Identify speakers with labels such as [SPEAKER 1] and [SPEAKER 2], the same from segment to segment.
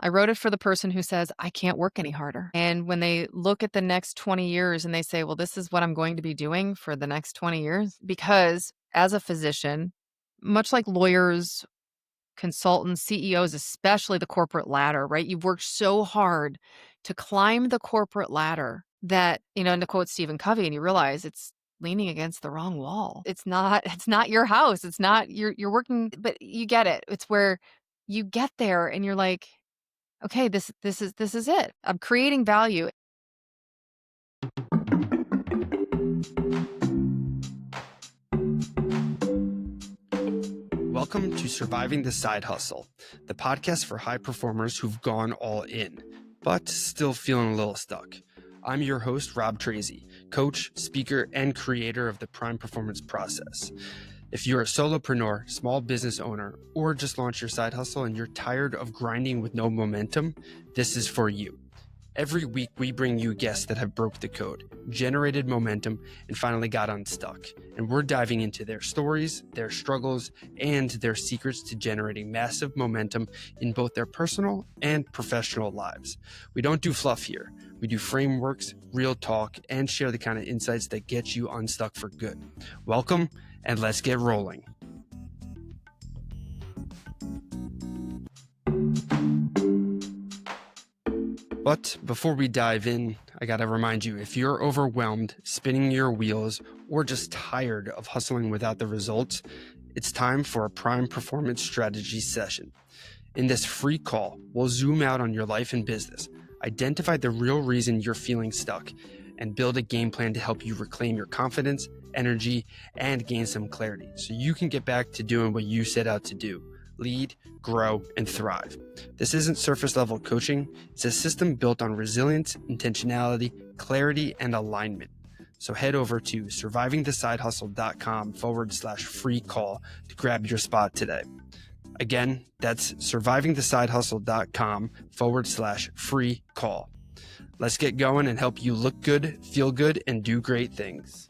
[SPEAKER 1] I wrote it for the person who says, I can't work any harder. And when they look at the next 20 years and they say, well, this is what I'm going to be doing for the next 20 years. Because as a physician, much like lawyers, consultants, CEOs, especially the corporate ladder, right? You've worked so hard to climb the corporate ladder that, and to quote Stephen Covey, and you realize it's leaning against the wrong wall. It's not your house. It's not you're working, but you get it. It's where you get there and you're like, okay, this is it. I'm creating value.
[SPEAKER 2] Welcome to Surviving the Side Hustle, the podcast for high performers who've gone all in, but still feeling a little stuck. I'm your host, Rob Tracy, coach, speaker, and creator of the Prime Performance Process. If you're a solopreneur, small business owner, or just launched your side hustle and you're tired of grinding with no momentum, this is for you. Every week, we bring you guests that have broke the code, generated momentum, and finally got unstuck. And we're diving into their stories, their struggles, and their secrets to generating massive momentum in both their personal and professional lives. We don't do fluff here. We do frameworks, real talk, and share the kind of insights that get you unstuck for good. Welcome, and let's get rolling. But before we dive in, I gotta remind you, if you're overwhelmed, spinning your wheels, or just tired of hustling without the results, it's time for a Prime Performance Strategy session. In this free call, we'll zoom out on your life and business, identify the real reason you're feeling stuck, and build a game plan to help you reclaim your confidence, energy, and gain some clarity so you can get back to doing what you set out to do. Lead, grow, and thrive. This isn't surface level coaching. It's a system built on resilience, intentionality, clarity, and alignment. So head over to survivingthesidehustle.com/free call to grab your spot today. Again, that's survivingthesidehustle.com/free call. Let's get going and help you look good, feel good, and do great things.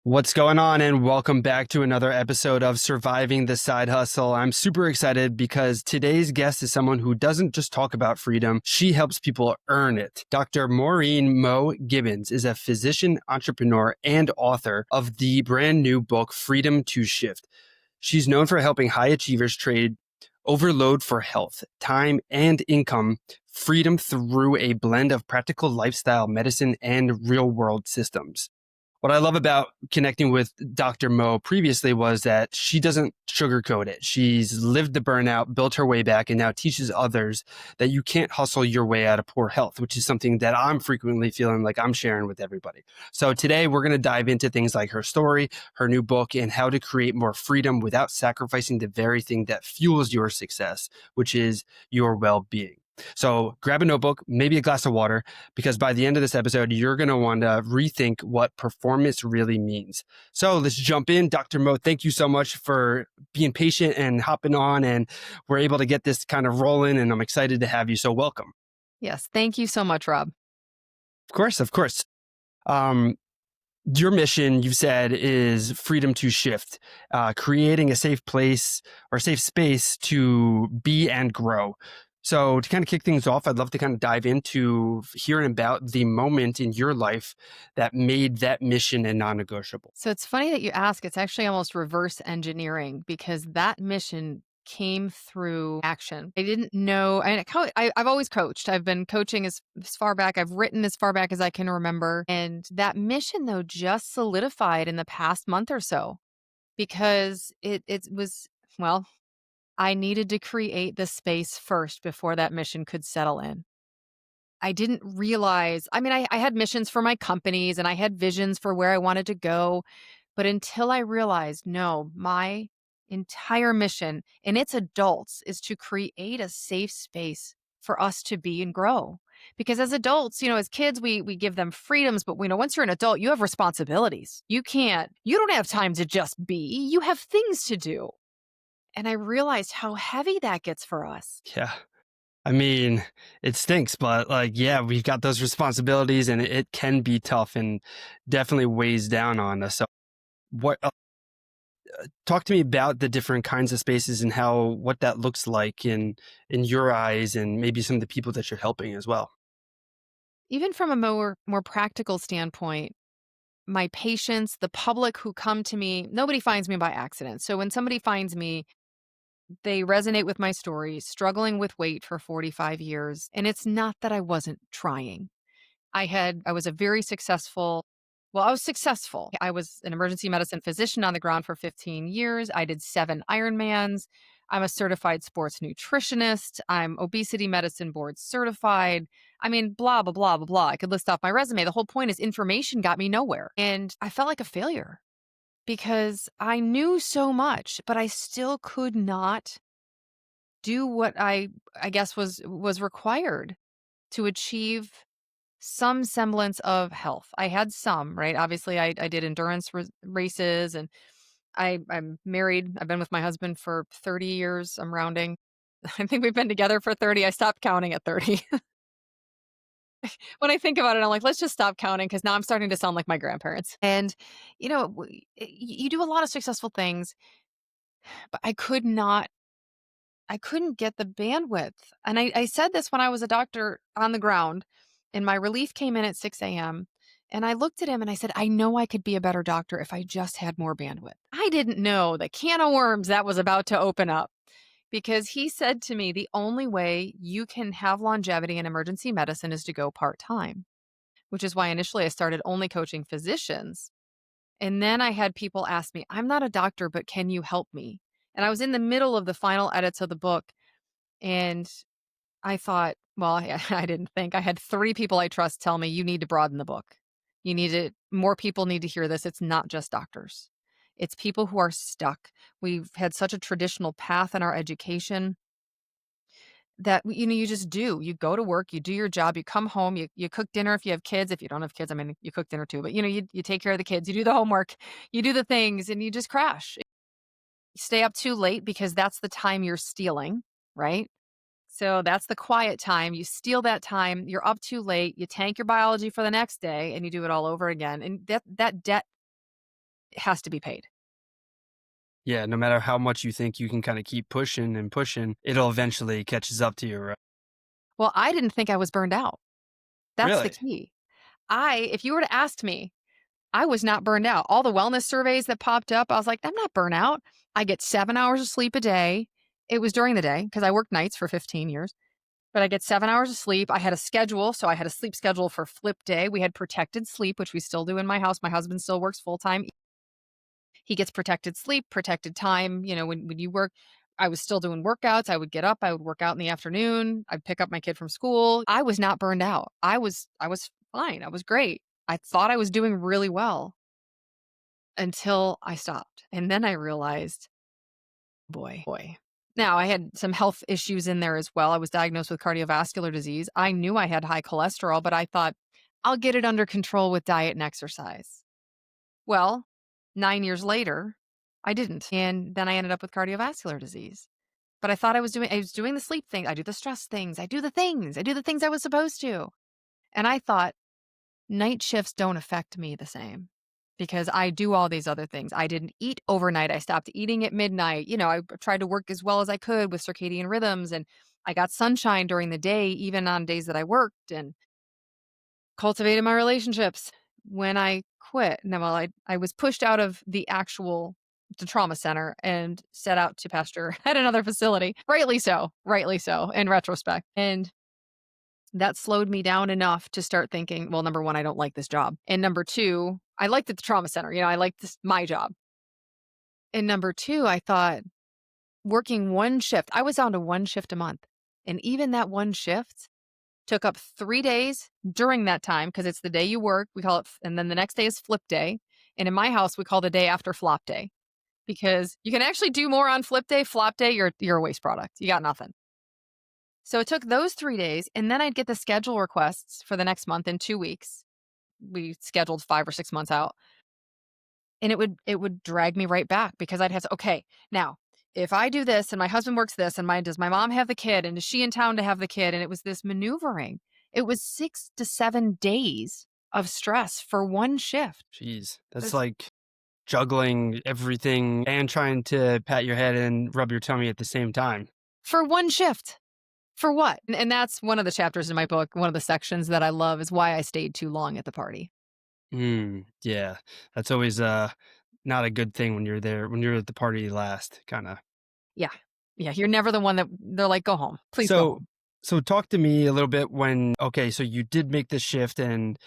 [SPEAKER 2] What's going on, and welcome back to another episode of Surviving the Side Hustle. I'm super excited because today's guest is someone who doesn't just talk about freedom, she helps people earn it. Dr. Maureen Gibbons is a physician, entrepreneur, and author of the brand new book, Freedom to Shift. She's known for helping high achievers trade overload for health, time, and income freedom through a blend of practical lifestyle medicine and real-world systems. What I love about connecting with Dr. Mo previously was that she doesn't sugarcoat it. She's lived the burnout, built her way back, and now teaches others that you can't hustle your way out of poor health, which is something that I'm frequently feeling like I'm sharing with everybody. So today we're going to dive into things like her story, her new book, and how to create more freedom without sacrificing the very thing that fuels your success, which is your well-being. So grab a notebook, maybe a glass of water, because by the end of this episode, you're going to want to rethink what performance really means. So let's jump in. Dr. Mo, thank you so much for being patient and hopping on, and we're able to get this kind of rolling, and I'm excited to have you. So welcome.
[SPEAKER 1] Yes. Thank you so much, Rob.
[SPEAKER 2] Of course. Your mission, you've said, is freedom to shift, creating a safe place or safe space to be and grow. So to kind of kick things off, I'd love to kind of dive into hearing about the moment in your life that made that mission a non-negotiable.
[SPEAKER 1] So it's funny that you ask. It's actually almost reverse engineering because that mission came through action. I didn't know. I've always coached. I've been coaching as far back. I've written as far back as I can remember. And that mission, though, just solidified in the past month or so because it was, well, I needed to create the space first before that mission could settle in. I didn't realize, I had missions for my companies and I had visions for where I wanted to go. But until I realized, no, my entire mission and its adults is to create a safe space for us to be and grow. Because as adults, as kids, we give them freedoms, but once you're an adult, you have responsibilities. You don't have time to just be, you have things to do. And I realized how heavy that gets for us.
[SPEAKER 2] Yeah. It stinks, but we've got those responsibilities and it can be tough and definitely weighs down on us. So what Talk to me about the different kinds of spaces and how what that looks like in your eyes and maybe some of the people that you're helping as well.
[SPEAKER 1] Even from a more practical standpoint, my patients, the public who come to me, nobody finds me by accident. So when somebody finds me, they resonate with my story, struggling with weight for 45 years. And it's not that I wasn't trying. I was a very successful I was successful. I was an emergency medicine physician on the ground for 15 years. I did 7 Ironmans. I'm a certified sports nutritionist. I'm obesity medicine board certified. I mean, blah, blah, blah, blah, blah. I could list off my resume. The whole point is information got me nowhere. And I felt like a failure because I knew so much, but I still could not do what I guess was required to achieve some semblance of health. I had some, right? Obviously, I did endurance races, and I'm married. I've been with my husband for 30 years. I'm rounding. I think we've been together for 30. I stopped counting at 30. When I think about it, I'm like, let's just stop counting because now I'm starting to sound like my grandparents. And, you do a lot of successful things, but I couldn't get the bandwidth. And I said this when I was a doctor on the ground, and my relief came in at 6 a.m. And I looked at him and I said, I know I could be a better doctor if I just had more bandwidth. I didn't know the can of worms that was about to open up because he said to me, the only way you can have longevity in emergency medicine is to go part time, which is why initially I started only coaching physicians. And then I had people ask me, I'm not a doctor, but can you help me? And I was in the middle of the final edits of the book. And I thought, well, I didn't think. I had 3 people I trust tell me, you need to broaden the book. More people need to hear this. It's not just doctors. It's people who are stuck. We've had such a traditional path in our education that, you just do. You go to work, you do your job, you come home, you cook dinner if you have kids. If you don't have kids, I mean, you cook dinner too, but you take care of the kids, you do the homework, you do the things, and you just crash. You stay up too late because that's the time you're stealing, right? So that's the quiet time. You steal that time, you're up too late, you tank your biology for the next day, and you do it all over again. And that debt has to be paid.
[SPEAKER 2] Yeah, no matter how much you think you can kind of keep pushing and pushing, it'll eventually catches up to you, right?
[SPEAKER 1] Well, I didn't think I was burned out. That's the
[SPEAKER 2] Really?
[SPEAKER 1] key. If you were to ask me, I was not burned out. All the wellness surveys that popped up, I was like, I'm not burnt out. I get 7 hours of sleep a day. It was during the day because I worked nights for 15 years. But I get 7 hours of sleep. I had a schedule, so I had a sleep schedule for flip day. We had protected sleep, which we still do in my house. My husband still works full time. He gets protected sleep, protected time. When you work, I was still doing workouts. I would get up, I would work out in the afternoon. I'd pick up my kid from school. I was not burned out. I was fine. I was great. I thought I was doing really well until I stopped. And then I realized, boy. Now, I had some health issues in there as well. I was diagnosed with cardiovascular disease. I knew I had high cholesterol, but I thought, I'll get it under control with diet and exercise. Well, 9 years later, I didn't. And then I ended up with cardiovascular disease. But I was doing the sleep thing. I do the stress things. I do the things I was supposed to. And I thought, night shifts don't affect me the same because I do all these other things. I didn't eat overnight. I stopped eating at midnight. I tried to work as well as I could with circadian rhythms, and I got sunshine during the day, even on days that I worked, and cultivated my relationships. When I quit, now, well, I was pushed out of the trauma center and set out to pasture at another facility. Rightly so in retrospect. And that slowed me down enough to start thinking, well, number 1, I don't like this job. And number 2, I liked at the trauma center. I liked my job. And number 2, I thought working one shift, I was down to one shift a month. And even that one shift took up 3 days during that time because it's the day you work. We call it, and then the next day is flip day. And in my house, we call the day after flop day because you can actually do more on flip day. Flop day, you're a waste product. You got nothing. So it took those 3 days, and then I'd get the schedule requests for the next month in 2 weeks. We scheduled 5 or 6 months out, and it would drag me right back because I'd have to, okay, now, if I do this and my husband works this and does my mom have the kid and is she in town to have the kid? And it was this maneuvering. It was 6 to 7 days of stress for one shift.
[SPEAKER 2] Jeez. That's
[SPEAKER 1] It's
[SPEAKER 2] like juggling everything and trying to pat your head and rub your tummy at the same time?
[SPEAKER 1] For one shift. For what? And that's one of the chapters in my book, one of the sections that I love is why I stayed too long at the party.
[SPEAKER 2] Yeah, that's always not a good thing when you're there when you're at the party last, kind of.
[SPEAKER 1] Yeah. Yeah, you're never the one that they're like, "Go home. Please go
[SPEAKER 2] So
[SPEAKER 1] home."
[SPEAKER 2] so talk to me a little bit when okay, so you did make this shift and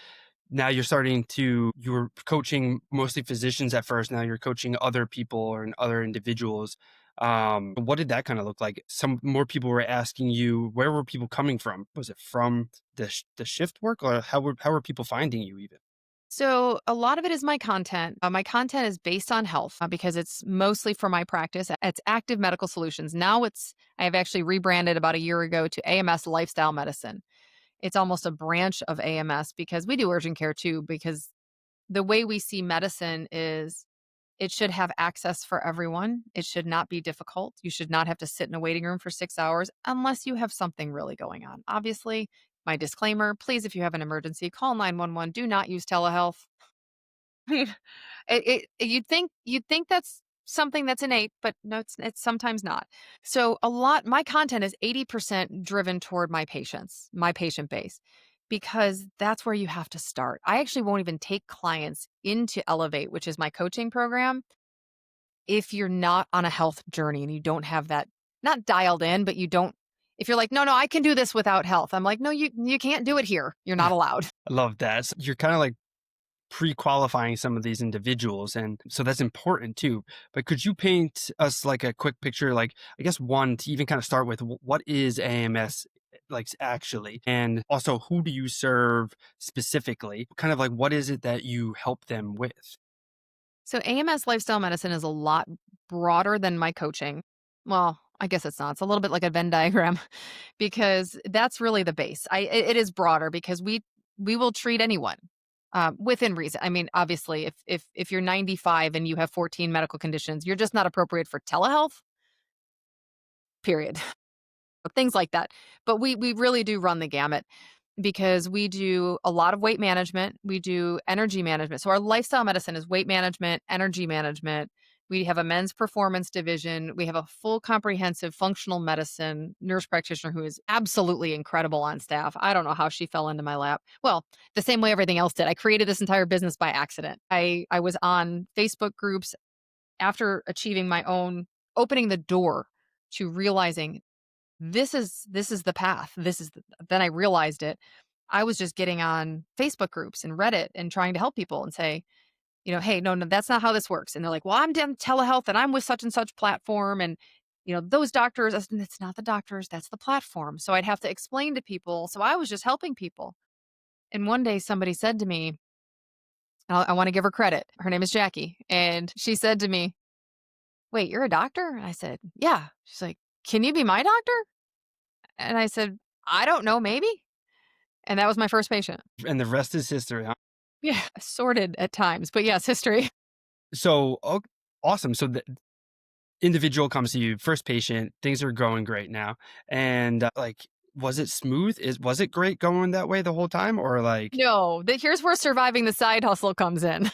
[SPEAKER 2] now you're starting to you were coaching mostly physicians at first, now you're coaching other people or other individuals. What did that kind of look like? Some more people were asking you, where were people coming from? Was it from the shift work, or how were people finding you even?
[SPEAKER 1] So, a lot of it is my content. My content is based on health because it's mostly for my practice. It's active medical solutions. Now I have actually rebranded about a year ago to AMS Lifestyle Medicine. It's almost a branch of AMS because we do urgent care too, because the way we see medicine is it should have access for everyone. It should not be difficult. You should not have to sit in a waiting room for 6 hours unless you have something really going on. Obviously, my disclaimer, please, if you have an emergency, call 911. Do not use telehealth. You'd think that's something that's innate, but no, it's sometimes not. So my content is 80% driven toward my patients, my patient base, because that's where you have to start. I actually won't even take clients into Elevate, which is my coaching program, if you're not on a health journey and you don't have that not dialed in, but you don't if you're like, no, I can do this without health. I'm like, no, you can't do it here. You're not allowed.
[SPEAKER 2] I love that. So you're kind of like pre-qualifying some of these individuals, and so that's important too. But could you paint us like a quick picture, like I guess one to even kind of start with, what is AMS like actually, and also who do you serve specifically, kind of like what is it that you help them with?
[SPEAKER 1] So AMS lifestyle medicine is a lot broader than my coaching. Well, I guess it's not. It's a little bit like a Venn diagram because that's really the base. It is broader because we will treat anyone within reason. I mean, obviously, if you're 95 and you have 14 medical conditions, you're just not appropriate for telehealth. Period. Things like that. But we really do run the gamut because we do a lot of weight management. We do energy management. So our lifestyle medicine is weight management, energy management. We have a men's performance division. We have a full comprehensive functional medicine nurse practitioner who is absolutely incredible on staff. I don't know how she fell into my lap. Well, the same way everything else did. I created this entire business by accident. I was on Facebook groups after achieving my own opening the door to realizing this is the path. Then I realized it. I was just getting on Facebook groups and Reddit and trying to help people and say, hey, no, that's not how this works. And they're like, well, I'm doing telehealth and I'm with such and such platform. And, those doctors, it's not the doctors, that's the platform. So I'd have to explain to people. So I was just helping people. And one day somebody said to me, I want to give her credit. Her name is Jackie. And she said to me, wait, you're a doctor? And I said, yeah. She's like, can you be my doctor? And I said, I don't know, maybe. And that was my first patient.
[SPEAKER 2] And the rest is history, huh?
[SPEAKER 1] Yeah, sorted at times, but yes, history.
[SPEAKER 2] So awesome. So the individual comes to you, first patient, things are going great now, and like, was it smooth? Was it great going that way the whole time, or like?
[SPEAKER 1] No, here's where surviving the side hustle comes in.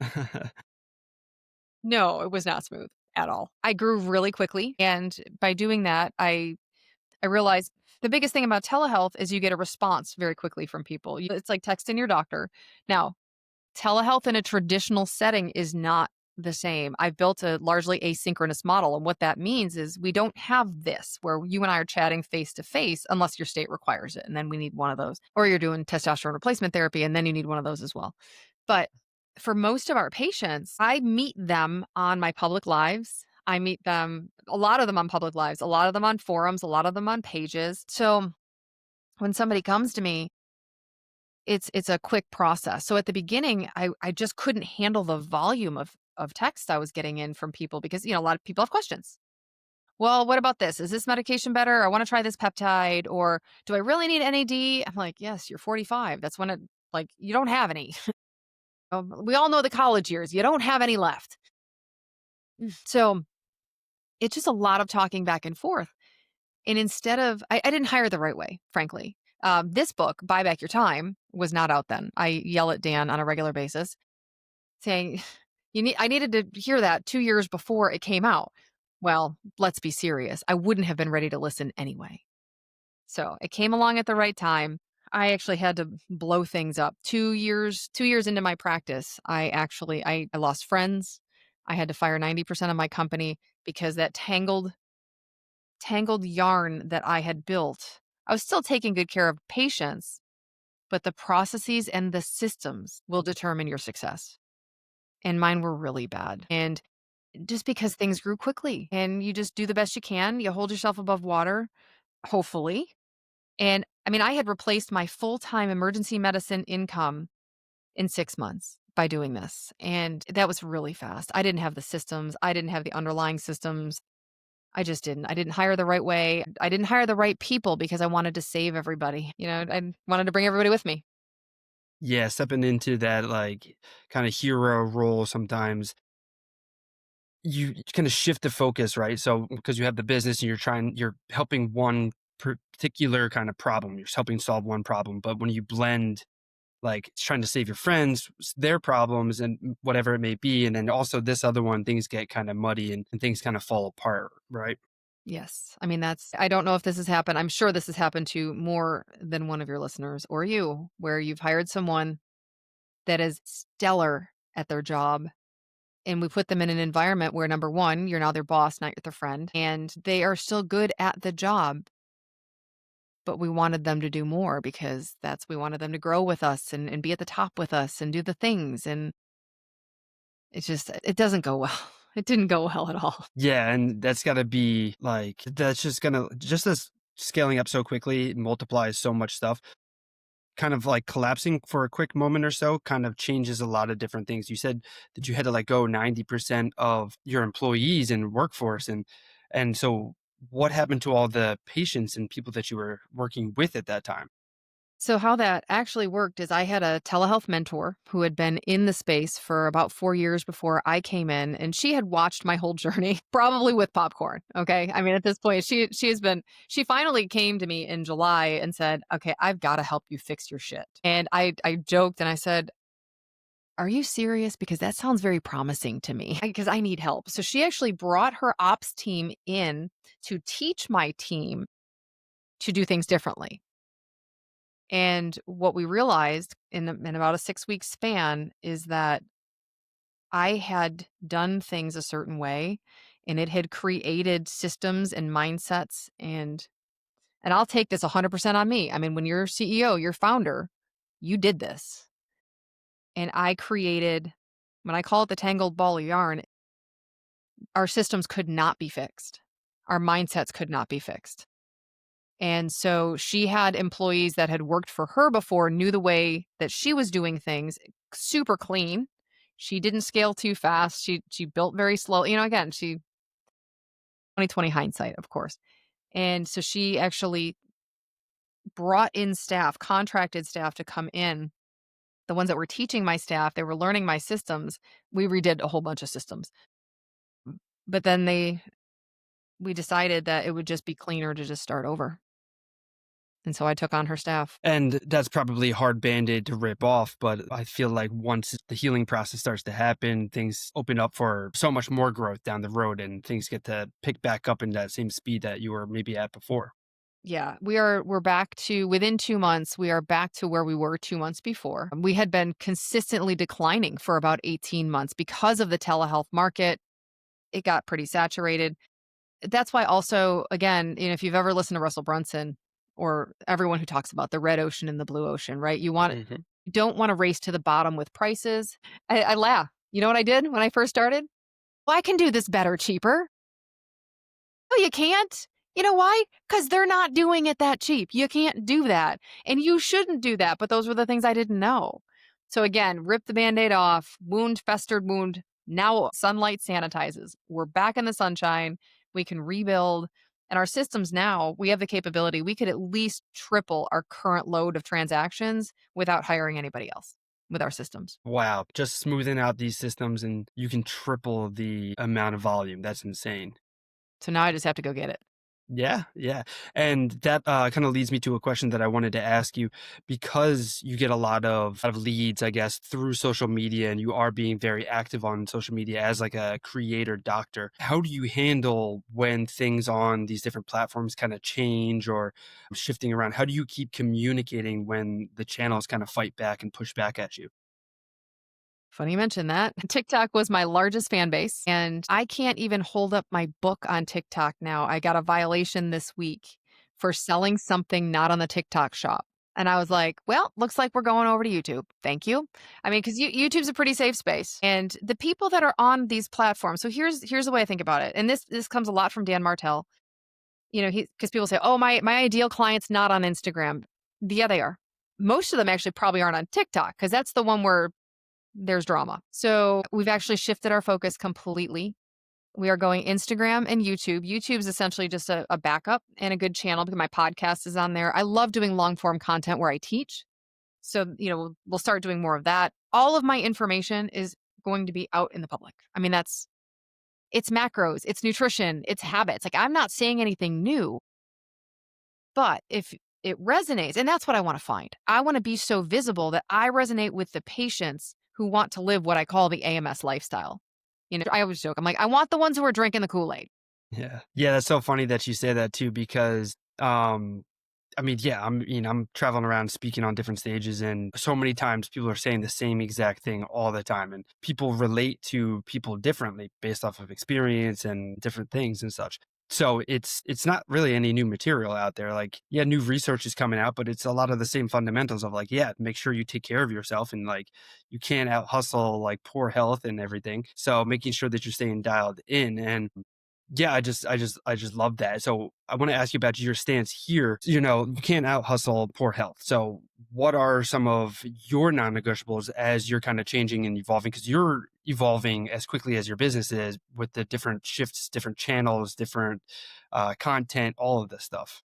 [SPEAKER 1] No, it was not smooth at all. I grew really quickly. And by doing that, I realized the biggest thing about telehealth is you get a response very quickly from people. It's like texting your doctor. Now, telehealth in a traditional setting is not the same. I've built a largely asynchronous model. And what that means is we don't have this where you and I are chatting face to face unless your state requires it. And then we need one of those. Or you're doing testosterone replacement therapy and then you need one of those as well. But for most of our patients, I meet them on my public lives. I meet them, a lot of them on public lives, a lot of them on forums, a lot of them on pages. So when somebody comes to me, it's a quick process. So at the beginning, I just couldn't handle the volume of text I was getting in from people because, a lot of people have questions. Well, what about this? Is this medication better? I want to try this peptide. Or do I really need NAD? I'm like, yes, you're 45. That's when you don't have any. We all know the college years. You don't have any left. So it's just a lot of talking back and forth. And instead of, I didn't hire the right way, frankly. This book, Buy Back Your Time, was not out then. I yell at Dan on a regular basis saying, I needed to hear that 2 years before it came out. Well, let's be serious. I wouldn't have been ready to listen anyway. So, it came along at the right time. I actually had to blow things up. 2 years into my practice, I lost friends. I had to fire 90% of my company because that tangled yarn that I had built. I was still taking good care of patients, but the processes and the systems will determine your success. And mine were really bad. And just because things grew quickly and you just do the best you can, you hold yourself above water, hopefully. And I mean, I had replaced my full time emergency medicine income in 6 months by doing this. And that was really fast. I didn't have the systems, I didn't have the underlying systems. I just didn't. I didn't hire the right way. I didn't hire the right people because I wanted to save everybody. I wanted to bring everybody with me.
[SPEAKER 2] Yeah, stepping into that like kind of hero role sometimes you kind of shift the focus, right? So because you have the business and you're helping one particular kind of problem, you're helping solve one problem. But when you blend like trying to save your friends, their problems and whatever it may be, and then also this other one, things get kind of muddy and things kind of fall apart, right?
[SPEAKER 1] Yes. I mean, I don't know if this has happened. I'm sure this has happened to more than one of your listeners or you, where you've hired someone that is stellar at their job. And we put them in an environment where, number one, you're now their boss, not their friend, and they are still good at the job. But we wanted them to do more because we wanted them to grow with us and be at the top with us and do the things. And it doesn't go well. It didn't go well at all.
[SPEAKER 2] Yeah, and that's got to be like that's just gonna just as scaling up so quickly it multiplies so much stuff. Kind of like collapsing for a quick moment or so kind of changes a lot of different things. You said that you had to let go 90% of your employees and workforce and so what happened to all the patients and people that you were working with at that time?
[SPEAKER 1] So, how that actually worked is I had a telehealth mentor who had been in the space for about 4 years before I came in, and she had watched my whole journey, probably with popcorn. Okay. I mean, at this point, she finally came to me in July and said, okay, I've got to help you fix your shit. And I joked and I said, are you serious? Because that sounds very promising to me because I need help. So, she actually brought her ops team in to teach my team to do things differently. And what we realized in about a 6-week span is that I had done things a certain way and it had created systems and mindsets and I'll take this 100% on me. I mean, when you're CEO, you're founder, you did this. And I created when I call it the tangled ball of yarn, our systems could not be fixed. Our mindsets could not be fixed. And so she had employees that had worked for her before, knew the way that she was doing things, super clean. She didn't scale too fast. She built very slow. Again, she 2020 hindsight, of course. And so she actually brought in staff, contracted staff to come in. The ones that were teaching my staff, they were learning my systems. We redid a whole bunch of systems. But then we decided that it would just be cleaner to just start over. And so I took on her staff.
[SPEAKER 2] And that's probably a hard band-aid to rip off, but I feel like once the healing process starts to happen, things open up for so much more growth down the road and things get to pick back up in that same speed that you were maybe at before.
[SPEAKER 1] Yeah, we're back to within 2 months, we are back to where we were 2 months before. We had been consistently declining for about 18 months because of the telehealth market. It got pretty saturated. That's why also, again, if you've ever listened to Russell Brunson or everyone who talks about the red ocean and the blue ocean, right?
[SPEAKER 2] Mhm.
[SPEAKER 1] You don't want to race to the bottom with prices. I laugh. You know what I did when I first started? Well, I can do this better, cheaper. No, you can't. You know why? Because they're not doing it that cheap. You can't do that. And you shouldn't do that. But those were the things I didn't know. So again, rip the band aid off, wound, festered wound. Now sunlight sanitizes. We're back in the sunshine. We can rebuild. And our systems now, we have the capability. We could at least triple our current load of transactions without hiring anybody else with our systems.
[SPEAKER 2] Wow, just smoothing out these systems and you can triple the amount of volume. That's insane.
[SPEAKER 1] So now I just have to go get it.
[SPEAKER 2] Yeah, yeah. And that kind of leads me to a question that I wanted to ask you because you get a lot of leads, I guess, through social media and you are being very active on social media as like a creator doctor. How do you handle when things on these different platforms kind of change or shifting around? How do you keep communicating when the channels kind of fight back and push back at you?
[SPEAKER 1] Funny you mention that. TikTok was my largest fan base, and I can't even hold up my book on TikTok now. I got a violation this week for selling something not on the TikTok shop. And I was like, well, looks like we're going over to YouTube. Thank you. I mean, because YouTube's a pretty safe space. And the people that are on these platforms, so here's the way I think about it. And this comes a lot from Dan Martell. You know, he because people say, oh, my ideal client's not on Instagram. Yeah, they are. Most of them actually probably aren't on TikTok because that's the one where there's drama. So we've actually shifted our focus completely. We are going Instagram and YouTube. YouTube's essentially just a backup and a good channel because my podcast is on there. I love doing long form content where I teach. So, we'll start doing more of that. All of my information is going to be out in the public. I mean, it's macros, it's nutrition, it's habits. Like I'm not saying anything new, but if it resonates, and that's what I want to find. I want to be so visible that I resonate with the patients who want to live what I call the AMS lifestyle. I always joke, I'm like, I want the ones who are drinking the Kool Aid.
[SPEAKER 2] Yeah. Yeah, that's so funny that you say that too because I mean, yeah, I'm traveling around speaking on different stages and so many times people are saying the same exact thing all the time and people relate to people differently based off of experience and different things and such. So it's not really any new material out there. Like, yeah, new research is coming out, but it's a lot of the same fundamentals of like, yeah, make sure you take care of yourself and like you can't out hustle like poor health and everything. So making sure that you're staying dialed in and yeah, I just love that. So I want to ask you about your stance here. You can't out hustle poor health. So what are some of your non-negotiables as you're kind of changing and evolving? Because you're evolving as quickly as your business is with the different shifts, different channels, different content, all of this stuff.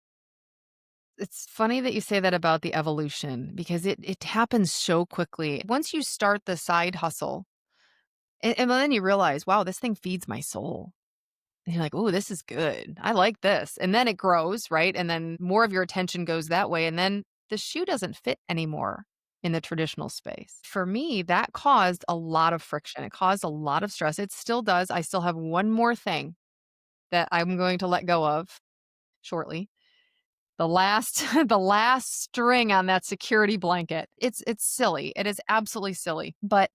[SPEAKER 1] It's funny that you say that about the evolution because it happens so quickly. Once you start the side hustle, and then you realize, wow, this thing feeds my soul. And you're like, "Oh, this is good. I like this." And then it grows, right? And then more of your attention goes that way. And then the shoe doesn't fit anymore in the traditional space. For me, that caused a lot of friction. It caused a lot of stress. It still does. I still have one more thing that I'm going to let go of shortly. The last the last string on that security blanket. It's silly. It is absolutely silly. But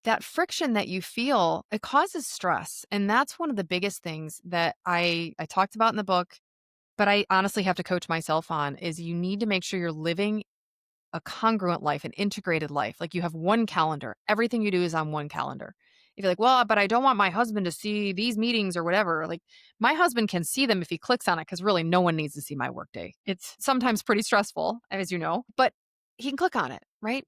[SPEAKER 1] that friction that you feel, it causes stress, and that's one of the biggest things that I talked about in the book, but I honestly have to coach myself on, is you need to make sure you're living a congruent life, an integrated life. Like, you have one calendar. Everything you do is on one calendar. If you're like, "Well, but I don't want my husband to see these meetings or whatever," like, my husband can see them if he clicks on it, because really no one needs to see my workday. It's sometimes pretty stressful, as you know, but he can click on it, right?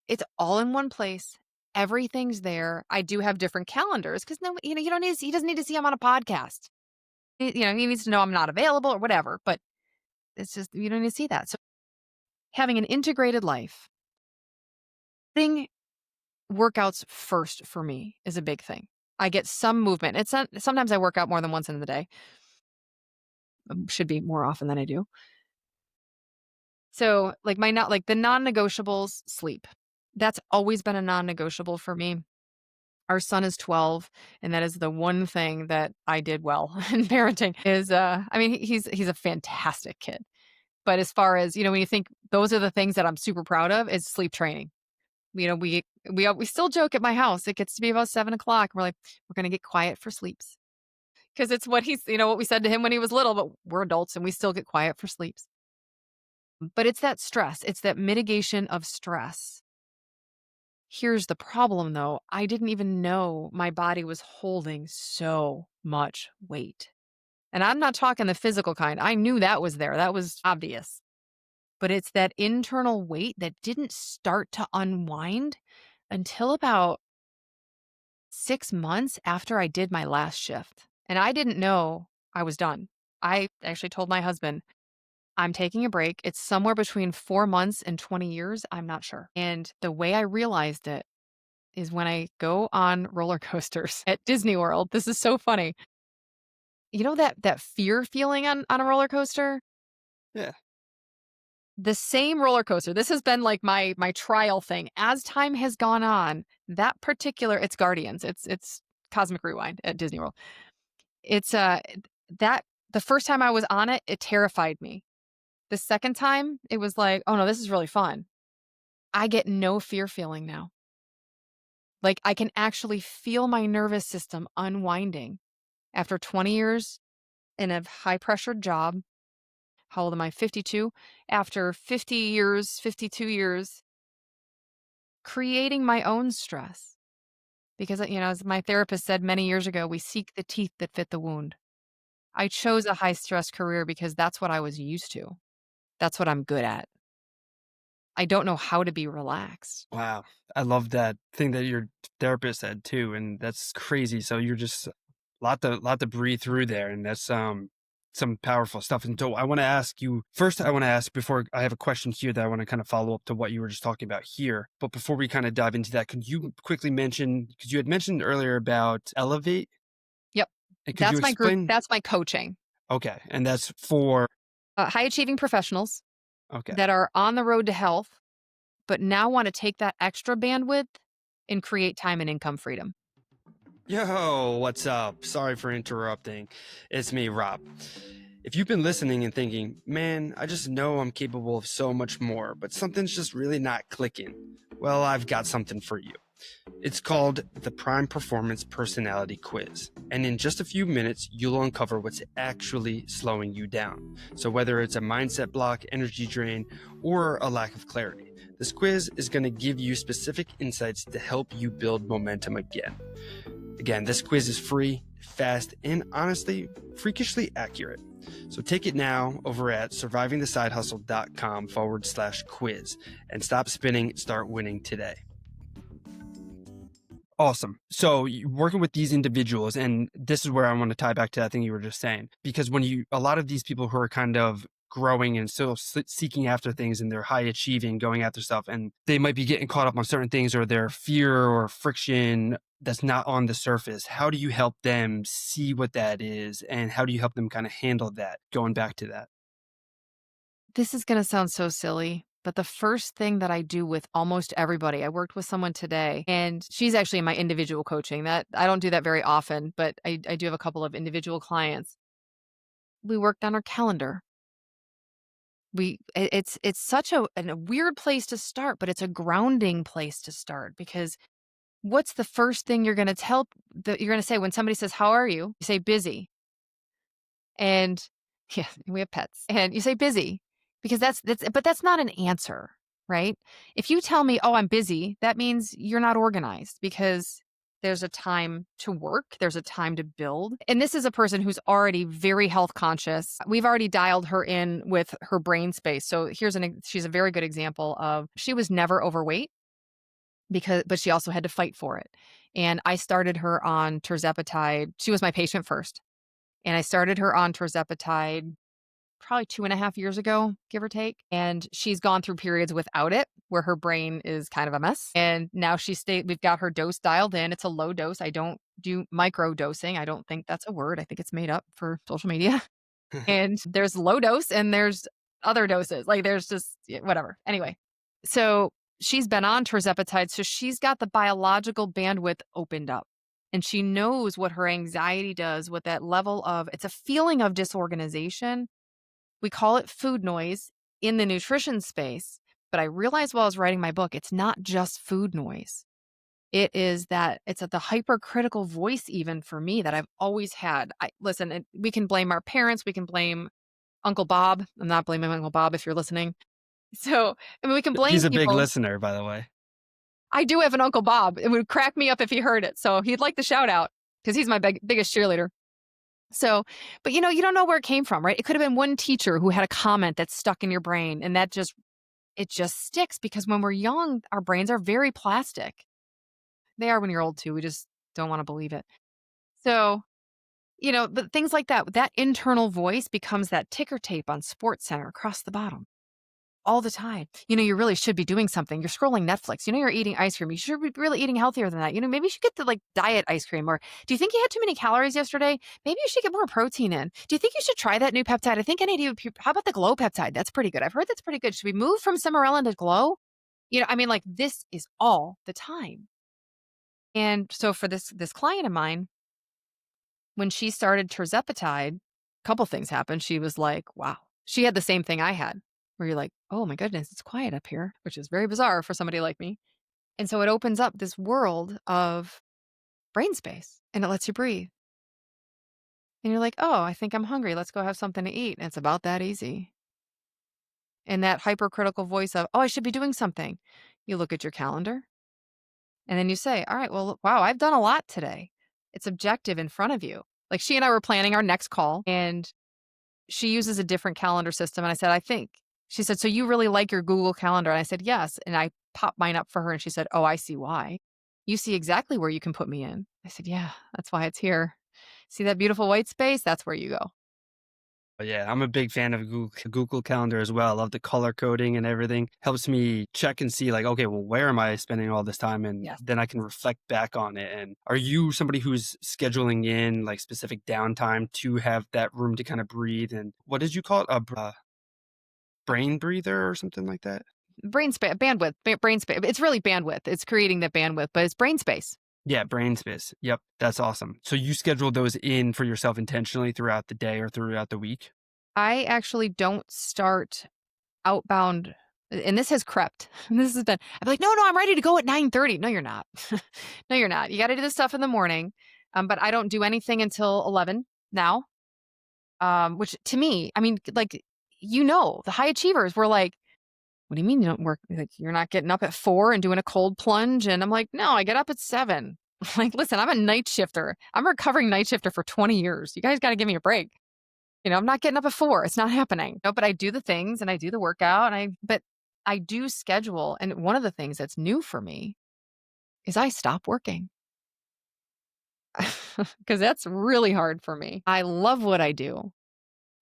[SPEAKER 1] It's all in one place. Everything's there. I do have different calendars because no, you don't need to see, he doesn't need to see I'm on a podcast. He needs to know I'm not available or whatever, but it's just, you don't need to see that. So having an integrated life, putting workouts first for me is a big thing. I get some movement. It's not, sometimes I work out more than once in the day. Should be more often than I do. So like my not like the non-negotiables, sleep. That's always been a non-negotiable for me. Our son is 12, and that is the one thing that I did well in parenting is, I mean, he's a fantastic kid. But as far as, when you think those are the things that I'm super proud of is sleep training. We still joke at my house. It gets to be about 7 o'clock. We're like, we're going to get quiet for sleeps because it's what what we said to him when he was little, but we're adults and we still get quiet for sleeps. But it's that stress. It's that mitigation of stress. Here's the problem though. I didn't even know my body was holding so much weight. And I'm not talking the physical kind. I knew that was there. That was obvious. But it's that internal weight that didn't start to unwind until about 6 months after I did my last shift. And I didn't know I was done. I actually told my husband, I'm taking a break. It's somewhere between 4 months and 20 years. I'm not sure. And the way I realized it is when I go on roller coasters at Disney World. This is so funny. You know that fear feeling on a roller coaster?
[SPEAKER 2] Yeah.
[SPEAKER 1] The same roller coaster. This has been like my trial thing. As time has gone on, that particular it's Guardians. It's Cosmic Rewind at Disney World. It's that the first time I was on it, it terrified me. The second time, it was like, "Oh no, this is really fun." I get no fear feeling now. Like I can actually feel my nervous system unwinding after 20 years in a high pressured job. How old am I? 52. After 50 years, 52 years, creating my own stress. Because, as my therapist said many years ago, we seek the teeth that fit the wound. I chose a high stress career because that's what I was used to. That's what I'm good at. I don't know how to be relaxed.
[SPEAKER 2] Wow. I love that thing that your therapist said too. And that's crazy. So you're just lot to breathe through there. And that's some powerful stuff. And so I want to ask you first, I want to ask before I have a question here that I want to kind of follow up to what you were just talking about here. But before we kind of dive into that, could you quickly mention, because you had mentioned earlier about Elevate,
[SPEAKER 1] Yep.
[SPEAKER 2] and could you
[SPEAKER 1] That's my group.
[SPEAKER 2] explain?
[SPEAKER 1] That's my coaching.
[SPEAKER 2] Okay. And that's for,
[SPEAKER 1] High achieving professionals
[SPEAKER 2] okay.
[SPEAKER 1] that are on the road to health, but now want to take that extra bandwidth and create time and income freedom.
[SPEAKER 2] Yo, what's up? Sorry for interrupting. It's me, Rob. If you've been listening and thinking, man, I just know I'm capable of so much more, but something's just really not clicking, well, I've got something for you. It's called the Prime Performance Personality Quiz. And in just a few minutes, you'll uncover what's actually slowing you down. So whether it's a mindset block, energy drain, or a lack of clarity, this quiz is going to give you specific insights to help you build momentum again. Again, this quiz is free, fast, and honestly, freakishly accurate. So take it now over at survivingthesidehustle.com/quiz and stop spinning, start winning today. Awesome. So working with these individuals, and this is where I want to tie back to that thing you were just saying, because a lot of these people who are kind of growing and still seeking after things and they're high achieving, going after stuff, and they might be getting caught up on certain things or their fear or friction that's not on the surface. How do you help them see what that is? And how do you help them kind of handle that? Going back to that.
[SPEAKER 1] This is going to sound so silly, but the first thing that I do with almost everybody, I worked with someone today, and she's actually in my individual coaching. That I don't do that very often, but I do have a couple of individual clients. We worked on our calendar. It's such a weird place to start, but it's a grounding place to start because what's the first thing you're going to that you're going to say when somebody says, "How are you?" You say busy. And yeah, we have pets. And you say busy because but that's not an answer, right? If you tell me, "Oh, I'm busy," that means you're not organized because there's a time to work, there's a time to build. And this is a person who's already very health conscious. We've already dialed her in with her brain space. So she's a very good example of she was never overweight but she also had to fight for it. And I started her on tirzepatide. She was my patient first. And I started her on tirzepatide probably 2.5 years ago, give or take. And she's gone through periods without it where her brain is kind of a mess. And now we've got her dose dialed in. It's a low dose. I don't do micro dosing. I don't think that's a word. I think it's made up for social media. And there's low dose and there's other doses. Like there's just whatever. Anyway, so she's been on tirzepatide. So she's got the biological bandwidth opened up. And she knows what her anxiety does with that level of, it's a feeling of disorganization. We call it food noise in the nutrition space. But I realized while I was writing my book, it's not just food noise. It's at the hypercritical voice, even for me, that I've always had. Listen, we can blame our parents. We can blame Uncle Bob. I'm not blaming Uncle Bob if you're listening. So, I mean, we can blame
[SPEAKER 2] He's a big
[SPEAKER 1] people.
[SPEAKER 2] listener, by the way.
[SPEAKER 1] I do have an Uncle Bob. It would crack me up if he heard it. So he'd like the shout out because he's my biggest cheerleader. So, but you don't know where it came from, right? It could have been one teacher who had a comment that's stuck in your brain and it just sticks because when we're young, our brains are very plastic. They are when you're old too. We just don't want to believe it. So, but things like that internal voice becomes that ticker tape on Sports Center across the bottom. all the time. You really should be doing something. You're scrolling Netflix. You're eating ice cream. You should be really eating healthier than that. Maybe you should get the like diet ice cream. Or do you think you had too many calories yesterday? Maybe you should get more protein in. Do you think you should try that new peptide? I think I need to. How about the glow peptide? That's pretty good. I've heard that's pretty good. Should we move from Cimarella to glow? Like this is all the time. And so for this client of mine, when she started tirzepatide, a couple things happened. She was like, wow. She had the same thing I had, where you're like, oh my goodness, it's quiet up here, which is very bizarre for somebody like me. And so it opens up this world of brain space and it lets you breathe. And you're like, oh, I think I'm hungry. Let's go have something to eat. And it's about that easy. And that hypercritical voice of, oh, I should be doing something. You look at your calendar and then you say, all right, well, wow, I've done a lot today. It's objective in front of you. Like she and I were planning our next call and she uses a different calendar system. And I said, I think. She said, so you really like your Google Calendar? And I said, yes. And I popped mine up for her and she said, oh, I see why. You see exactly where you can put me in. I said, yeah, that's why it's here. See that beautiful white space? That's where you go.
[SPEAKER 2] But yeah, I'm a big fan of Google Calendar as well. I love the color coding and everything. Helps me check and see like, okay, well, where am I spending all this time? And
[SPEAKER 1] Yes.
[SPEAKER 2] then I can reflect back on it. And are you somebody who's scheduling in like specific downtime to have that room to kind of breathe? And what did you call it? Brain breather or something like that?
[SPEAKER 1] Brain space, bandwidth, brain space. It's really bandwidth. It's creating that bandwidth, but it's brain space.
[SPEAKER 2] Yeah, brain space. Yep, that's awesome. So you schedule those in for yourself intentionally throughout the day or throughout the week?
[SPEAKER 1] I actually don't start outbound, and this has crept. This has been, I'm like, no, I'm ready to go at 9:30. No, you're not. No, you're not. You got to do this stuff in the morning. But I don't do anything until 11 now. Which to me, I mean, like, the high achievers were like, what do you mean you don't work? Like, you're not getting up at 4 and doing a cold plunge? And I'm like, no, I get up at 7. Like, listen, I'm a night shifter. I'm a recovering night shifter for 20 years. You guys got to give me a break. I'm not getting up at 4. It's not happening. No, but I do the things and I do the workout but I do schedule. And one of the things that's new for me is I stop working because that's really hard for me. I love what I do.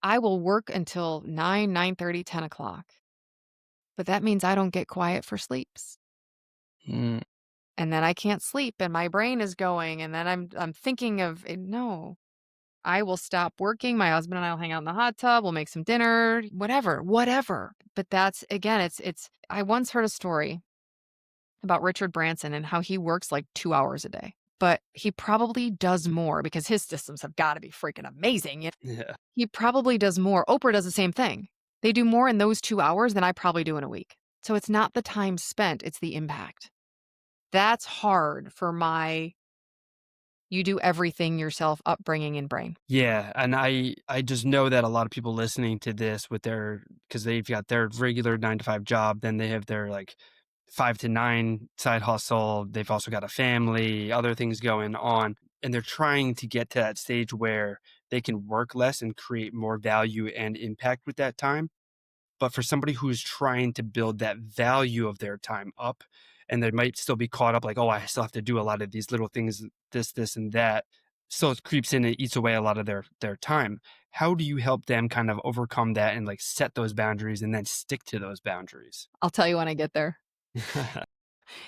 [SPEAKER 1] I will work until 9, 9:30, 10 o'clock. But that means I don't get quiet for sleeps.
[SPEAKER 2] Mm.
[SPEAKER 1] And then I can't sleep and my brain is going. And then I'm thinking of no. I will stop working. My husband and I will hang out in the hot tub. We'll make some dinner, whatever. But that's again, I once heard a story about Richard Branson and how he works like 2 hours a day, but he probably does more because his systems have got to be freaking amazing.
[SPEAKER 2] Yeah.
[SPEAKER 1] He probably does more. Oprah does the same thing. They do more in those 2 hours than I probably do in a week. So it's not the time spent, it's the impact. That's hard for my you do everything yourself upbringing and brain.
[SPEAKER 2] Yeah, and I just know that a lot of people listening to this with their because they've got their regular 9 to 5 job, then they have their like 5 to 9 side hustle. They've also got a family, other things going on, and they're trying to get to that stage where they can work less and create more value and impact with that time. But for somebody who's trying to build that value of their time up, and they might still be caught up like, oh, I still have to do a lot of these little things, this, and that. So it creeps in and eats away a lot of their time. How do you help them kind of overcome that and like set those boundaries and then stick to those boundaries?
[SPEAKER 1] I'll tell you when I get there.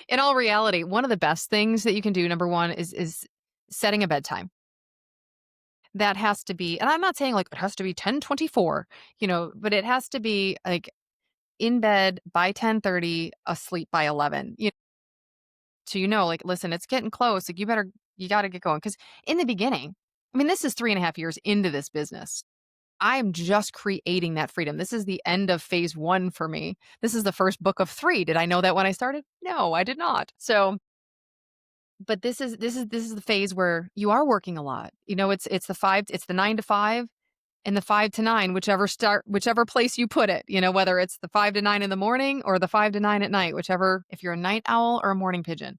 [SPEAKER 1] In all reality, one of the best things that you can do, number one, is setting a bedtime. That has to be, and I'm not saying like it has to be 10:24, but it has to be like in bed by 10:30, asleep by 11. So like, listen, it's getting close. Like you got to get going. Because in the beginning, I mean, this is 3.5 years into this business. I am just creating that freedom. This is the end of phase 1 for me. This is the first book of 3. Did I know that when I started? No, I did not. So, but this is the phase where you are working a lot. It's the 9 to 5 and the 5 to 9, whichever place you put it, whether it's the 5 to 9 in the morning or the 5 to 9 at night, whichever, if you're a night owl or a morning pigeon.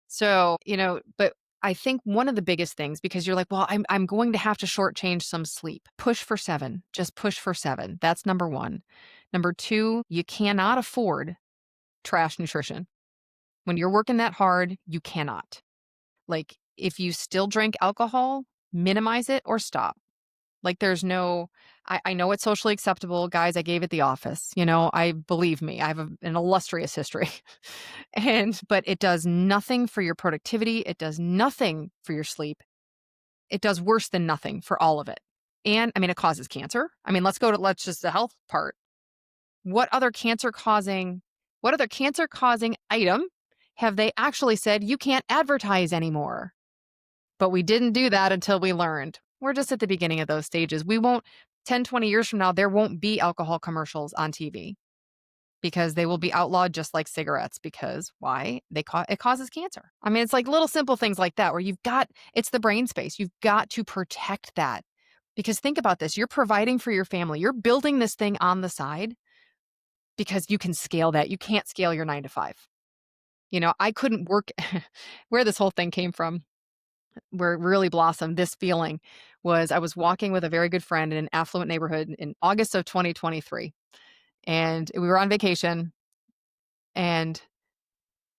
[SPEAKER 1] So, but I think one of the biggest things, because you're like, well, I'm going to have to shortchange some sleep. Push for 7. Just push for 7. That's number 1. Number 2, you cannot afford trash nutrition. When you're working that hard, you cannot. Like, if you still drink alcohol, minimize it or stop. Like there's no, I know it's socially acceptable. Guys, I gave it the office. I believe me, I have an illustrious history. But it does nothing for your productivity. It does nothing for your sleep. It does worse than nothing for all of it. And I mean, it causes cancer. I mean, let's just the health part. What other cancer causing item have they actually said you can't advertise anymore? But we didn't do that until we learned. We're just at the beginning of those stages. We won't 10, 20 years from now, there won't be alcohol commercials on TV because they will be outlawed just like cigarettes because why? It causes cancer. I mean, it's like little simple things like that where it's the brain space. You've got to protect that. Because think about this, you're providing for your family. You're building this thing on the side because you can scale that. You can't scale your 9 to 5. I couldn't work where this whole thing came from, where it really blossomed, this feeling was I was walking with a very good friend in an affluent neighborhood in August of 2023. And we were on vacation. And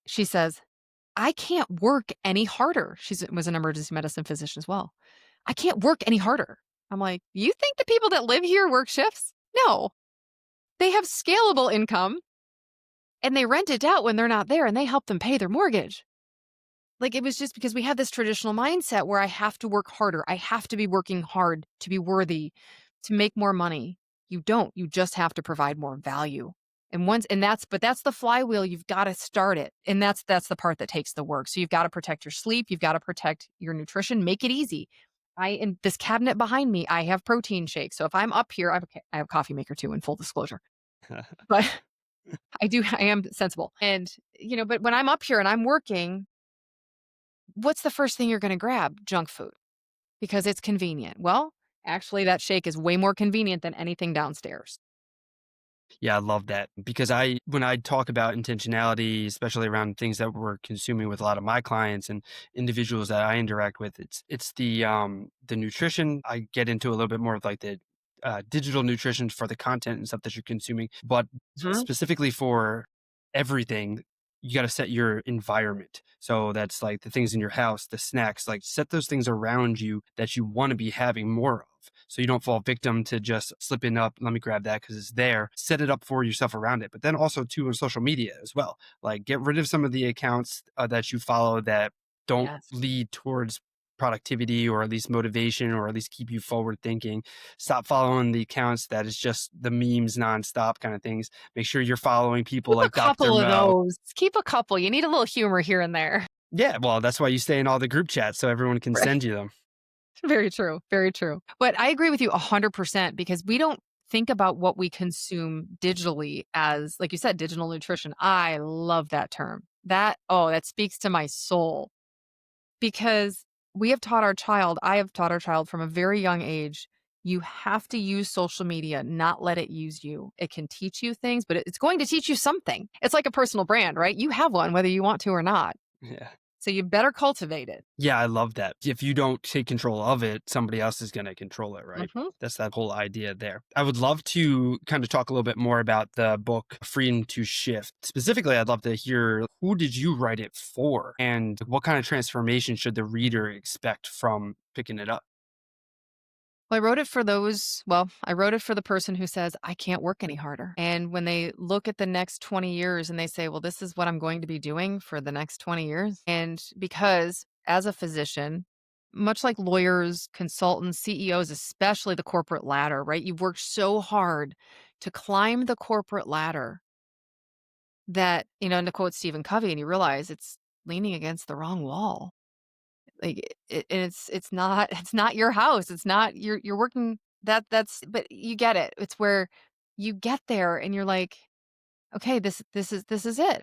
[SPEAKER 1] she says, I can't work any harder. She was an emergency medicine physician as well. I can't work any harder. I'm like, you think the people that live here work shifts? No, they have scalable income and they rent it out when they're not there and they help them pay their mortgage. Like it was just because we have this traditional mindset where I have to work harder. I have to be working hard to be worthy, to make more money. You don't. You just have to provide more value. That's the flywheel. You've got to start it. And that's the part that takes the work. So you've got to protect your sleep. You've got to protect your nutrition. Make it easy. In this cabinet behind me, I have protein shakes. So if I'm up here, I have a coffee maker too, in full disclosure. But I am sensible. But when I'm up here and I'm working, what's the first thing you're going to grab? Junk food, because it's convenient. Well, actually, that shake is way more convenient than anything downstairs.
[SPEAKER 2] Yeah, I love that because when I talk about intentionality, especially around things that we're consuming with a lot of my clients and individuals that I interact with, it's the nutrition. I get into a little bit more of like the digital nutrition for the content and stuff that you're consuming, but
[SPEAKER 1] Mhm.
[SPEAKER 2] specifically for everything, you got to set your environment. So that's like the things in your house, the snacks, like set those things around you that you want to be having more of. So you don't fall victim to just slipping up. Let me grab that because it's there. Set it up for yourself around it. But then also too on social media as well. Like get rid of some of the accounts that you follow that don't
[SPEAKER 1] Yes.
[SPEAKER 2] lead towards productivity or at least motivation or at least keep you forward thinking. Stop following the accounts that is just the memes nonstop kind of things. Make sure you're following people
[SPEAKER 1] Keep a
[SPEAKER 2] like Dr.
[SPEAKER 1] couple of
[SPEAKER 2] Mo.
[SPEAKER 1] those. Keep a couple. You need a little humor here and there.
[SPEAKER 2] Yeah, well, that's why you stay in all the group chats so everyone can
[SPEAKER 1] Right.
[SPEAKER 2] send you them.
[SPEAKER 1] Very true. Very true. But I agree with you 100% because we don't think about what we consume digitally as, like you said, digital nutrition. I love that term. That speaks to my soul because I have taught our child from a very young age. You have to use social media, not let it use you. It can teach you things, but it's going to teach you something. It's like a personal brand, right? You have one, whether you want to or not.
[SPEAKER 2] Yeah.
[SPEAKER 1] So you better cultivate it.
[SPEAKER 2] Yeah, I love that. If you don't take control of it, somebody else is going to control it, right?
[SPEAKER 1] Hmm.
[SPEAKER 2] That's that whole idea there. I would love to kind of talk a little bit more about the book Freedom to Shift. Specifically, I'd love to hear who did you write it for and what kind of transformation should the reader expect from picking it up?
[SPEAKER 1] I wrote it for the person who says, I can't work any harder. And when they look at the next 20 years and they say, well, this is what I'm going to be doing for the next 20 years. And because as a physician, much like lawyers, consultants, CEOs, especially the corporate ladder, right? You've worked so hard to climb the corporate ladder that, and to quote Stephen Covey, and you realize it's leaning against the wrong wall. Like, and it's not it's not your house. It's not you're working but you get it. It's where you get there and you're like, "Okay, this is it.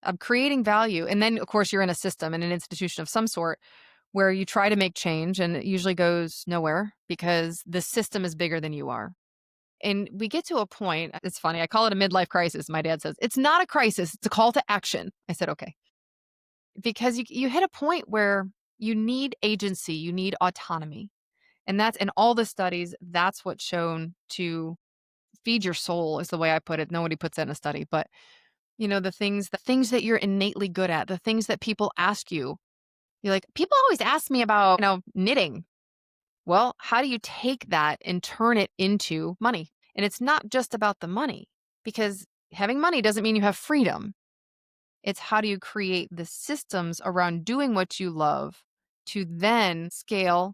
[SPEAKER 1] I'm creating value." And then, of course, you're in a system, in an institution of some sort where you try to make change and it usually goes nowhere because the system is bigger than you are. And we get to a point, it's funny, I call it a midlife crisis. My dad says, "It's not a crisis, it's a call to action." I said, "Okay." Because you hit a point where you need agency, you need autonomy. And that's in all the studies, that's what's shown to feed your soul is the way I put it. Nobody puts that in a study, but the things that you're innately good at, the things that people ask you. You're like, people always ask me about, knitting. Well, how do you take that and turn it into money? And it's not just about the money, because having money doesn't mean you have freedom. It's how do you create the systems around doing what you love to then scale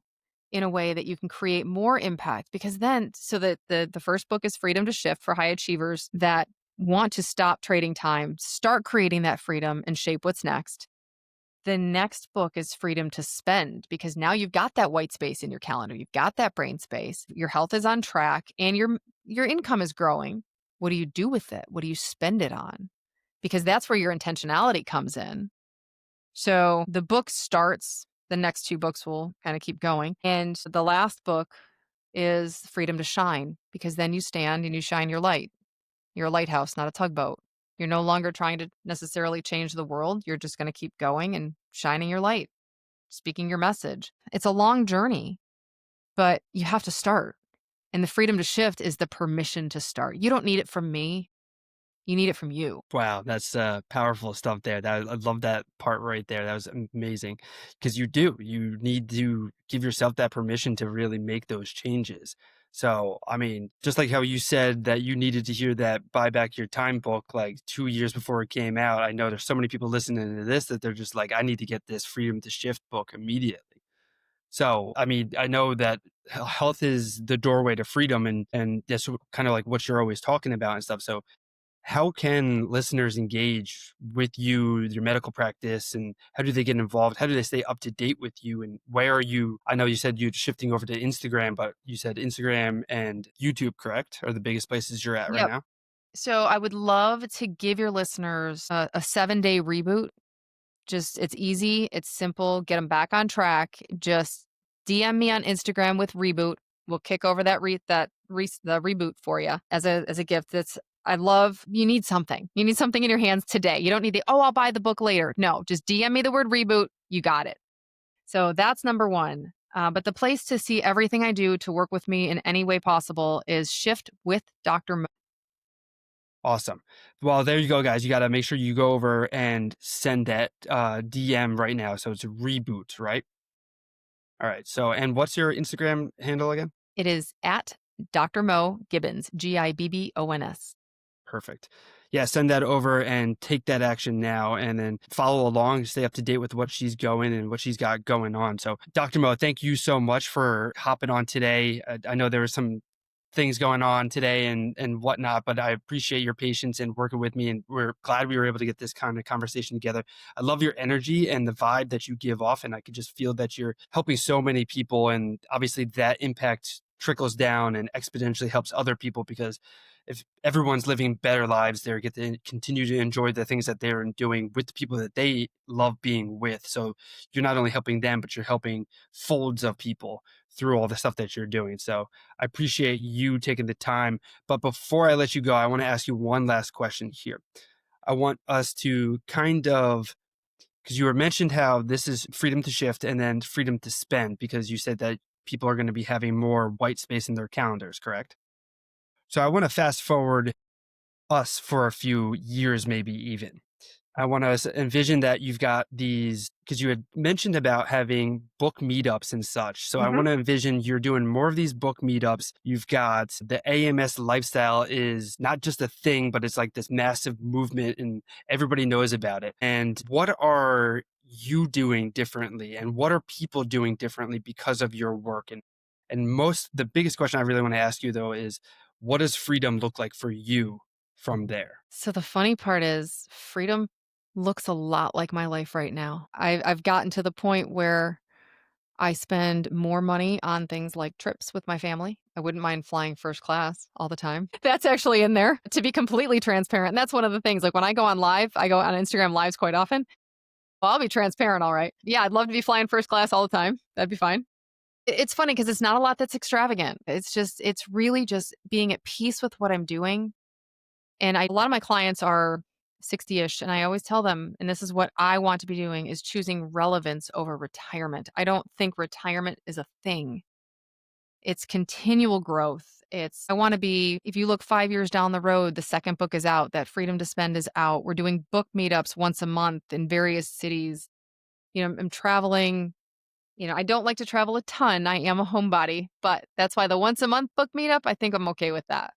[SPEAKER 1] in a way that you can create more impact. Because then, so that the first book is Freedom to Shift for high achievers that want to stop trading time, start creating that freedom and shape what's next. The next book is Freedom to Spend, because now you've got that white space in your calendar. You've got that brain space. Your health is on track and your income is growing. What do you do with it? What do you spend it on? Because that's where your intentionality comes in. So the book starts, the next two books will kind of keep going. And the last book is Freedom to Shine, because then you stand and you shine your light. You're a lighthouse, not a tugboat. You're no longer trying to necessarily change the world. You're just going to keep going and shining your light, speaking your message. It's a long journey, but you have to start. And the freedom to shift is the permission to start. You don't need it from me. You need it from you.
[SPEAKER 2] Wow, that's powerful stuff there. I love that part right there. That was amazing because you need to give yourself that permission to really make those changes. So, I mean, just like how you said that you needed to hear that Buy Back Your Time book like 2 years before it came out. I know there's so many people listening to this that they're just like, I need to get this Freedom to Shift book immediately. So, I mean, I know that health is the doorway to freedom and that's kind of like what you're always talking about and stuff. So, how can listeners engage with you, your medical practice, and how do they get involved? How do they stay up to date with you? And where are you? I know you said you're shifting over to Instagram, but you said Instagram and YouTube, correct? Are the biggest places you're at right
[SPEAKER 1] Yep.
[SPEAKER 2] now?
[SPEAKER 1] So I would love to give your listeners a 7-day reboot. Just it's easy, it's simple, get them back on track. Just DM me on Instagram with reboot. We'll kick over the reboot for you as a gift. That's I love you need something. You need something in your hands today. You don't need I'll buy the book later. No, just DM me the word reboot. You got it. So that's number one. But the place to see everything I do to work with me in any way possible is Shift with Dr.
[SPEAKER 2] Awesome. Well, there you go, guys. You got to make sure you go over and send that DM right now. So it's a reboot, right? All right. So, and what's your Instagram handle again?
[SPEAKER 1] It is at Dr. Mo Gibbons, Gibbons.
[SPEAKER 2] Perfect. Yeah, send that over and take that action now and then follow along, stay up to date with what she's going and what she's got going on. So, Dr. Mo, thank you so much for hopping on today. I know there were some things going on today and whatnot, but I appreciate your patience and working with me. And we're glad we were able to get this kind of conversation together. I love your energy and the vibe that you give off. And I could just feel that you're helping so many people. And obviously that impact trickles down and exponentially helps other people because if everyone's living better lives, they get to continue to enjoy the things that they're doing with the people that they love being with. So you're not only helping them, but you're helping folds of people through all the stuff that you're doing. So I appreciate you taking the time. But before I let you go, I want to ask you one last question here. I want us to kind of, because you were mentioned how this is freedom to shift and then freedom to spend, because you said that people are going to be having more white space in their calendars, correct? So I want to fast forward us for a few years, maybe even. I want to envision that you've got these, because you had mentioned about having book meetups and such. So I
[SPEAKER 1] Mhm.
[SPEAKER 2] want to envision you're doing more of these book meetups. You've got the AMS lifestyle is not just a thing, but it's like this massive movement and everybody knows about it. And what are you doing differently? And what are people doing differently because of your work? And the biggest question I really want to ask you though is what does freedom look like for you from there?
[SPEAKER 1] So the funny part is freedom looks a lot like my life right now. I've gotten to the point where I spend more money on things like trips with my family. I wouldn't mind flying first class all the time. That's actually in there to be completely transparent. And that's one of the things. Like when I go on live, I go on Instagram lives quite often. Well, I'll be transparent, all right. Yeah, I'd love to be flying first class all the time. That'd be fine. It's funny because it's not a lot that's extravagant. It's really just being at peace with what I'm doing. And a lot of my clients are 60-ish, and I always tell them, and this is what I want to be doing, is choosing relevance over retirement. I don't think retirement is a thing. It's continual growth. I want to be, if you look 5 years down the road, the second book is out, that Freedom to Spend is out. We're doing book meetups once a month in various cities. I'm traveling I don't like to travel a ton. I am a homebody, but that's why the once a month book meetup, I think I'm okay with that.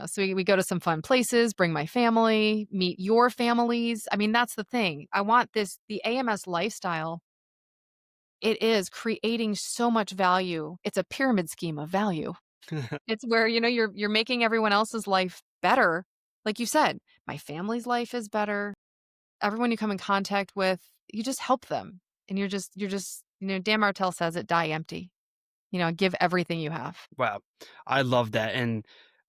[SPEAKER 1] So we go to some fun places, bring my family, meet your families. I mean, that's the thing. I want the AMS lifestyle. It is creating so much value. It's a pyramid scheme of value. It's where, you're making everyone else's life better. Like you said, my family's life is better. Everyone you come in contact with, you just help them. And you're just, Dan Martell says it, die empty. Give everything you have.
[SPEAKER 2] Wow. I love that. And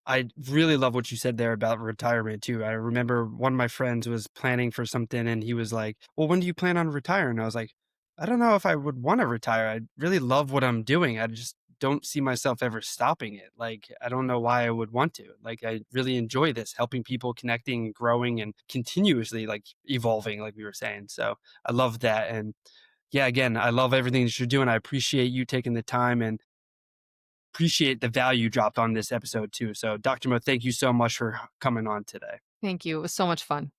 [SPEAKER 2] I really love what you said there about retirement too. I remember one of my friends was planning for something and he was like, "Well, when do you plan on retiring?" I was like, "I don't know if I would want to retire. I really love what I'm doing. I just don't see myself ever stopping it. Like, I don't know why I would want to. Like, I really enjoy this, helping people, connecting, growing, and continuously like evolving, like we were saying." So I love that. And yeah, again, I love everything that you're doing. I appreciate you taking the time and appreciate the value you dropped on this episode too. So, Dr. Mo, thank you so much for coming on today.
[SPEAKER 1] Thank you. It was so much fun.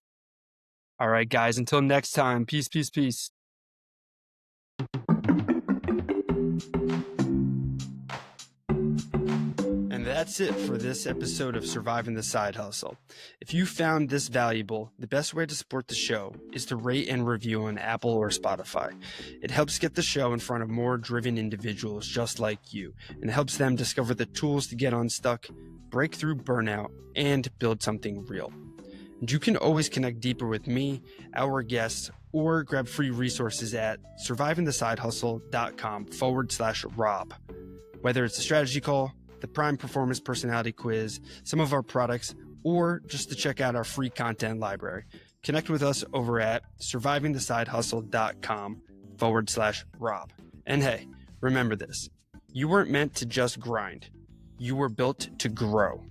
[SPEAKER 2] All right, guys, until next time, peace, peace, peace. And that's it for this episode of Surviving the Side Hustle. If you found this valuable, the best way to support the show is to rate and review on Apple or Spotify. It helps get the show in front of more driven individuals just like you, and helps them discover the tools to get unstuck, break through burnout, and build something real. And you can always connect deeper with me, our guests, or grab free resources at survivingthesidehustle.com/Rob. Whether it's a strategy call, the Prime Performance Personality Quiz, some of our products, or just to check out our free content library. Connect with us over at survivingthesidehustle.com/Rob. And hey, remember this, you weren't meant to just grind. You were built to grow.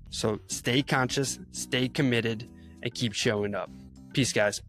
[SPEAKER 2] So stay conscious, stay committed, and keep showing up. Peace, guys.